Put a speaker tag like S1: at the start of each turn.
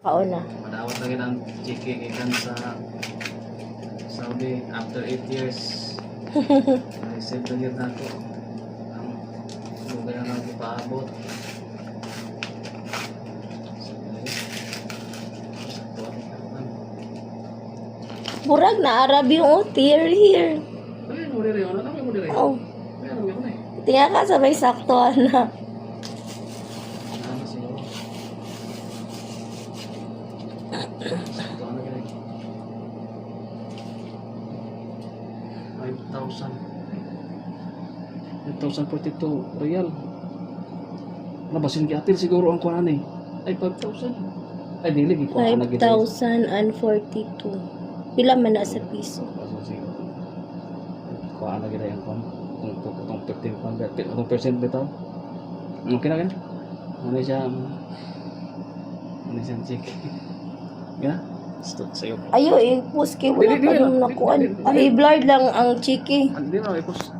S1: Oo na.
S2: Madawat lagi ng chiki ikan sa Saudi after 8 years. Receive na yun ako. Ang lugar na ipaabot.
S1: Murag na Arab yung tier here.
S2: Ayun, mo rin yun. Ano mo rin yun?
S1: Oh,
S2: Meron yun eh.
S1: tinga ka sabay saktuhan na.
S2: Ano siguro? Sakto ano yun eh. 5,000. 5,042 real. Nabasin kiatil siguro ang kuhaan eh. Ay, 5,000. Ay, dili.
S1: 5,042. Pila man na sa piso.
S2: Kuhaan na gina yung kuhaan. Itong 15 pound. Itong percent bitaw. Okay na gina. Ano siya? Ano siyang check? Gina? Stop sa'yo.
S1: Ayo, i-post kay wala
S2: Dili,
S1: pa
S2: dili,
S1: yung
S2: dili,
S1: nakuan.
S2: dili, dili.
S1: Ay, blurred lang ang chiki.
S2: Hindi na, ipos.